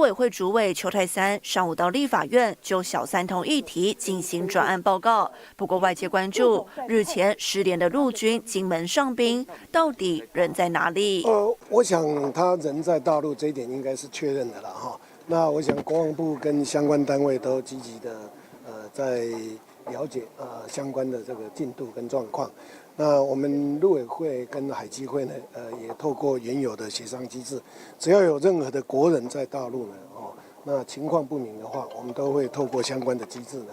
委会主委邱泰三上午到立法院就小三通议题进行专案报告。不过外界关注，日前失联的陆军金门上兵到底人在哪里？我想他人在大陆这一点应该是确认的了哈。那我想国防部跟相关单位都积极的在了解相关的这个进度跟状况。那我们陆委会跟海基会呢，也透过原有的协商机制，只要有任何的国人在大陆呢，那情况不明的话，我们都会透过相关的机制呢，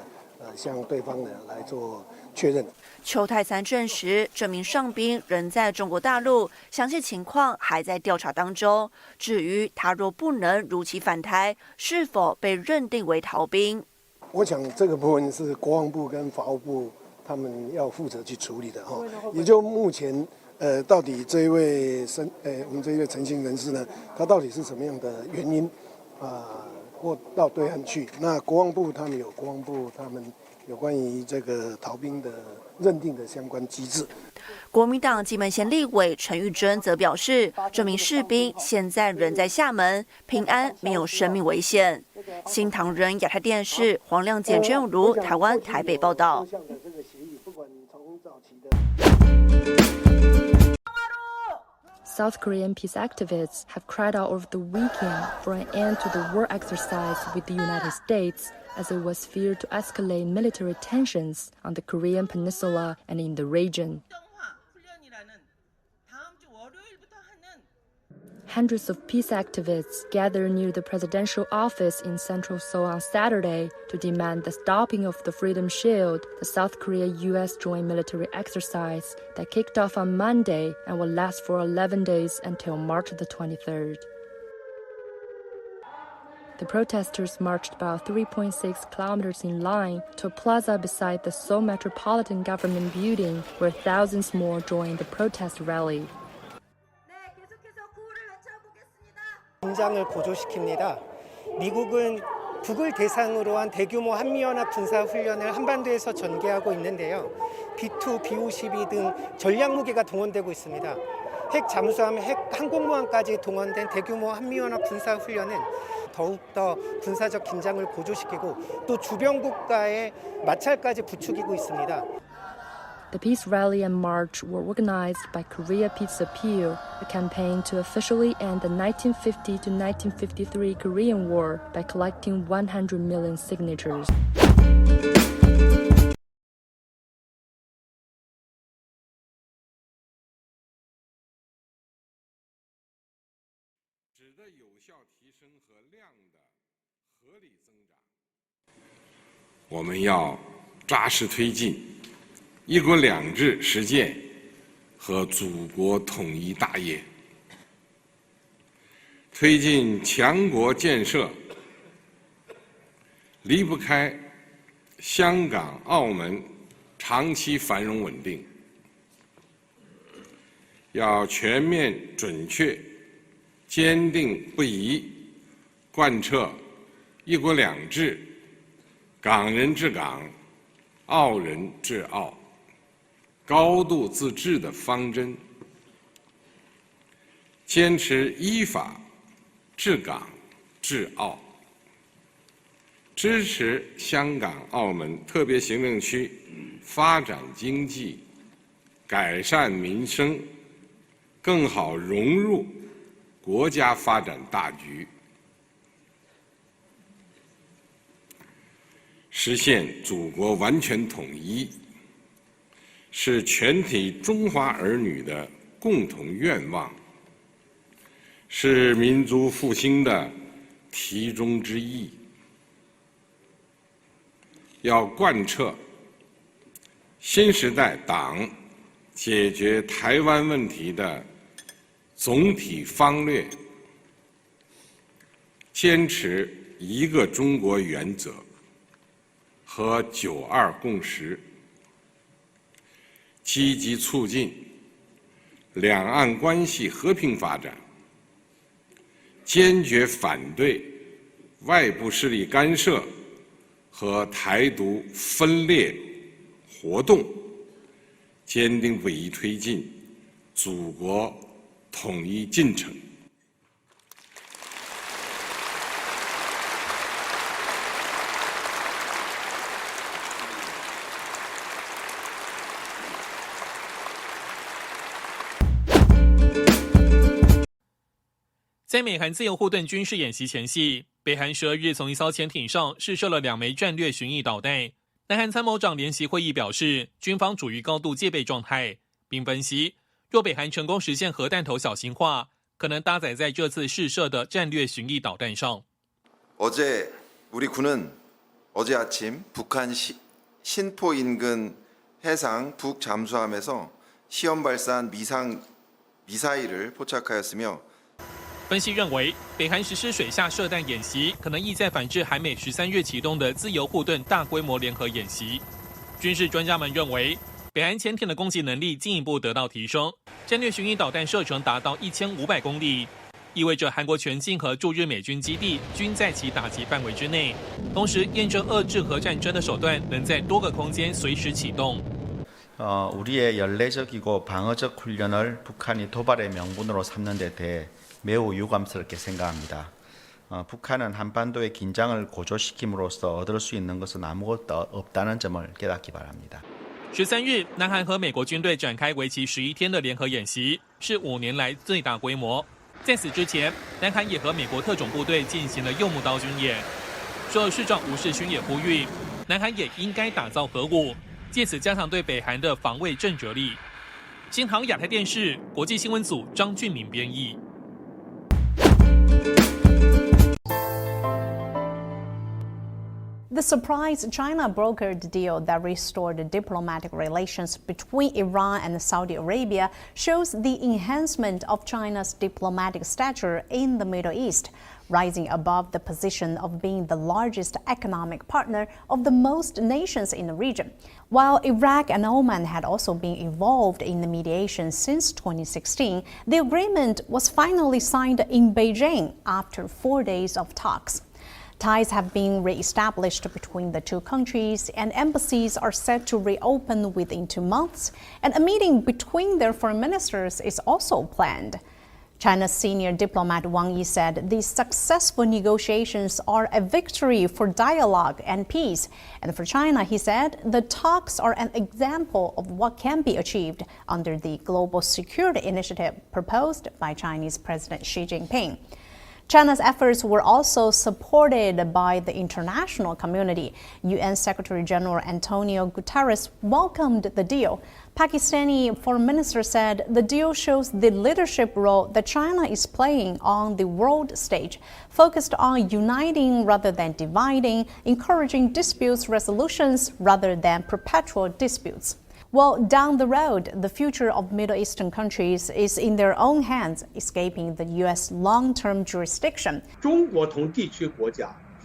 向对方呢来做确认。邱泰三证实，这名上兵人在中国大陆，详细情况还在调查当中。至于他若不能如期返台，是否被认定为逃兵？我想这个部分是国防部跟法务部他们要负责去处理的哈。也就目前到底这一位我们这一位陈姓人士呢，他到底是什么样的原因或到对岸去？那国防部他们有国防部他们有关于这个逃兵的认定的相关机制。国民党金门县立委陈玉珍则表示，这名士兵现在人在厦门，平安，没有生命危险。新唐人亚太电视黄亮简、陈永如台湾台北报道。South Korean peace activists have cried out over the weekend for an end to the war exercise with the United States, as it was feared to escalate military tensions on the Korean peninsula and in the region. Hundreds of peace activists gathered near the presidential office in central Seoul on Saturday to demand the stopping of the Freedom Shield, the South Korea-U.S. joint military exercise that kicked off on Monday and will last for 11 days until March the 23rd. The protesters marched about 3.6 kilometers in line to a plaza beside the Seoul Metropolitan Government Building, where thousands more joined the protest rally. 긴장을 고조시킵니다. 미국은 북을 대상으로 한 대규모 한미연합 군사훈련을 한반도에서 전개하고 있는데요. B2, B-52 등 전략무기가 동원되고 있습니다. 핵 잠수함, 핵 항공모함까지 동원된 대규모 한미연합 군사훈련은 더욱더 군사적 긴장을 고조시키고 또 주변 국가의 마찰까지 부추기고 있습니다. The peace rally and march were organized by Korea Peace Appeal, a campaign to officially end the 1950 to 1953 Korean War by collecting 100 million signatures. "我们要扎实推进一国两制实践和祖国统一大业，推进强国建设，离不开香港、澳门长期繁荣稳定。要全面、准确、坚定不移贯彻一国两制、港人治港、澳人治澳、高度自治的方针，坚持依法治港治澳，支持香港、澳门特别行政区发展经济、改善民生，更好融入国家发展大局，实现祖国完全统一，是全体中华儿女的共同愿望，是民族复兴的题中之义。要贯彻新时代党解决台湾问题的总体方略，坚持一个中国原则和9·2共识，积极促进两岸关系和平发展，坚决反对外部势力干涉和台独分裂活动，坚定不移推进祖国统一进程。在美韩自由护盾军事演习前夕，北韩12日从一艘潜艇上试射了2枚战略巡弋导弹。南韩参谋长联席会议表示，军方处于高度戒备状态，并分析，若北韩成功实现核弹头小型化，可能搭载在这次试射的战略巡弋导弹上。어제 우리 군은 어제 아침 북한 신포 인근 해상 북잠수함에서 시험 발사한 미사일을 포착하였으며。分析认为，北韩实施水下射弹演习，可能意在反制韩美13日启动的自由护盾大规模联合演习。军事专家们认为，北韩潜艇的攻击能力进一步得到提升，战略巡弋导弹射程达到1500公里，意味着韩国全境和驻日美军基地均在其打击范围之内，同时验证遏制核战争的手段能在多个空间随时启动。 우리의 연례적이고 방어적 훈련을 북한이 도발의 명분으로 삼는 데 대해 매우 유감스럽게 생각합니다. 북한은 한반도의 긴장을 고조시킴으로써 얻을 수 있는 것은 아무것도 없다는 점을 깨닫기 바랍니다. 13日，南韩和美国军队展开为期11天的联合演习，是5年来最大规模。在此之前，南韩也和美国特种部队进行了柚木刀军演。首尔市长吴世勋也呼吁，南韩也应该打造核武，借此加强对北韩的防卫震慑力。新唐亚太电视国际新闻组张俊明编译。 The surprise China brokered deal that restored diplomatic relations between Iran and Saudi Arabia shows the enhancement of China's diplomatic stature in the Middle East, rising above the position of being the largest economic partner of the most nations in the region. While Iraq and Oman had also been involved in the mediation since 2016, the agreement was finally signed in Beijing after 4 days of talks. Ties have been re-established between the two countries, and embassies are set to reopen within 2 months, and a meeting between their foreign ministers is also planned. China's senior diplomat Wang Yi said these successful negotiations are a victory for dialogue and peace. And for China, he said, the talks are an example of what can be achieved under the Global Security Initiative proposed by Chinese President Xi Jinping. China's efforts were also supported by the international community. UN Secretary General Antonio Guterres welcomed the deal. Pakistani Foreign Minister said the deal shows the leadership role that China is playing on the world stage, focused on uniting rather than dividing, encouraging disputes resolutions rather than perpetual disputes. Well, down the road, the future of Middle Eastern countries is in their own hands, escaping the U.S. long-term jurisdiction.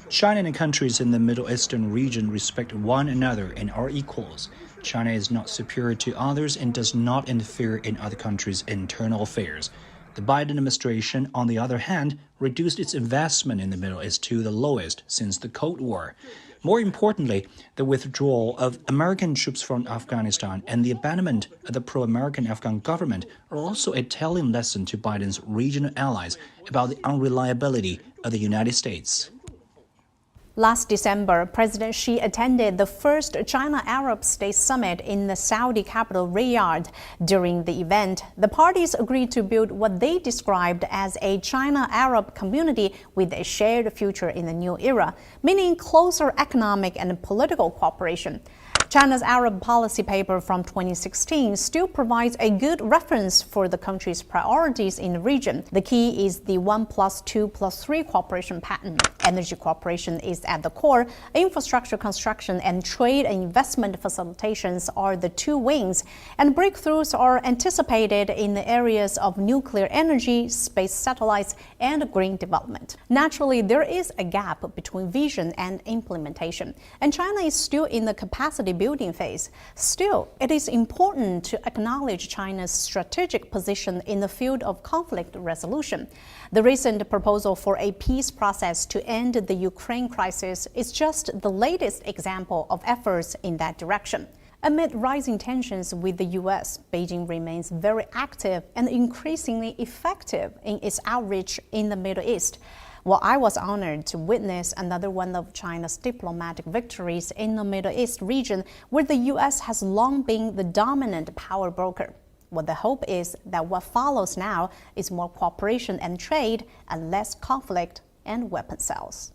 China and countries in the Middle Eastern region respect one another and are equals. China is not superior to others and does not interfere in other countries' internal affairs. The Biden administration, on the other hand, reduced its investment in the Middle East to the lowest since the Cold War. More importantly, the withdrawal of American troops from Afghanistan and the abandonment of the pro-American Afghan government are also a telling lesson to Biden's regional allies about the unreliability of the United States. Last December, President Xi attended the first China-Arab State Summit in the Saudi capital Riyadh. During the event, the parties agreed to build what they described as a China-Arab community with a shared future in the new era, meaning closer economic and political cooperation. China's Arab policy paper from 2016 still provides a good reference for the country's priorities in the region. The key is the 1+2+3 cooperation pattern. Energy cooperation is at the core. Infrastructure construction and trade and investment facilitations are the two wings, and breakthroughs are anticipated in the areas of nuclear energy, space satellites, and green development. Naturally, there is a gap between vision and implementation, and China is still in the capacity building phase. Still, it is important to acknowledge China's strategic position in the field of conflict resolution. The recent proposal for a peace process to end the Ukraine crisis is just the latest example of efforts in that direction. Amid rising tensions with the U.S., Beijing remains very active and increasingly effective in its outreach in the Middle East. Well, I was honored to witness another one of China's diplomatic victories in the Middle East region, where the U.S. has long been the dominant power broker. What the hope is that what follows now is more cooperation and trade and less conflict and weapon sales.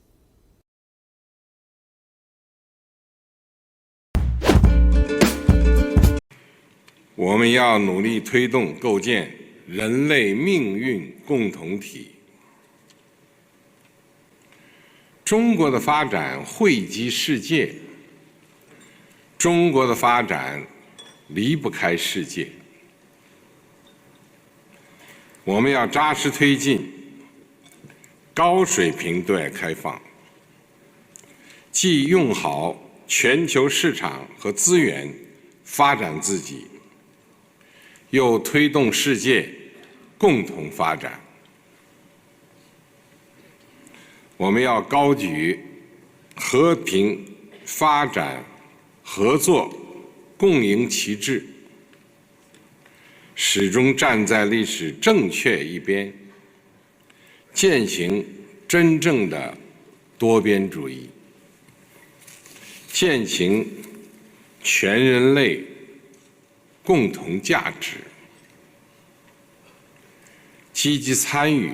我们要努力推动构建人类命运共同体。中国的发展惠及世界，中国的发展离不开世界。我们要扎实推进高水平对外开放，既用好全球市场和资源发展自己，又推动世界共同发展。我们要高举和平、发展、合作、共赢旗帜，始终站在历史正确一边，践行真正的多边主义，践行全人类共同价值，积极参与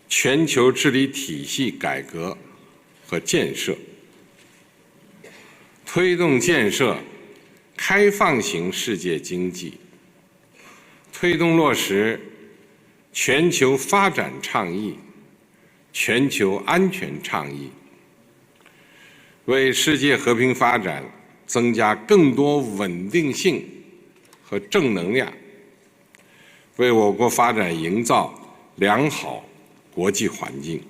全球治理体系改革和建设，推动建设开放型世界经济，推动落实全球发展倡议、全球安全倡议，为世界和平发展增加更多稳定性和正能量，为我国发展营造良好国际环境。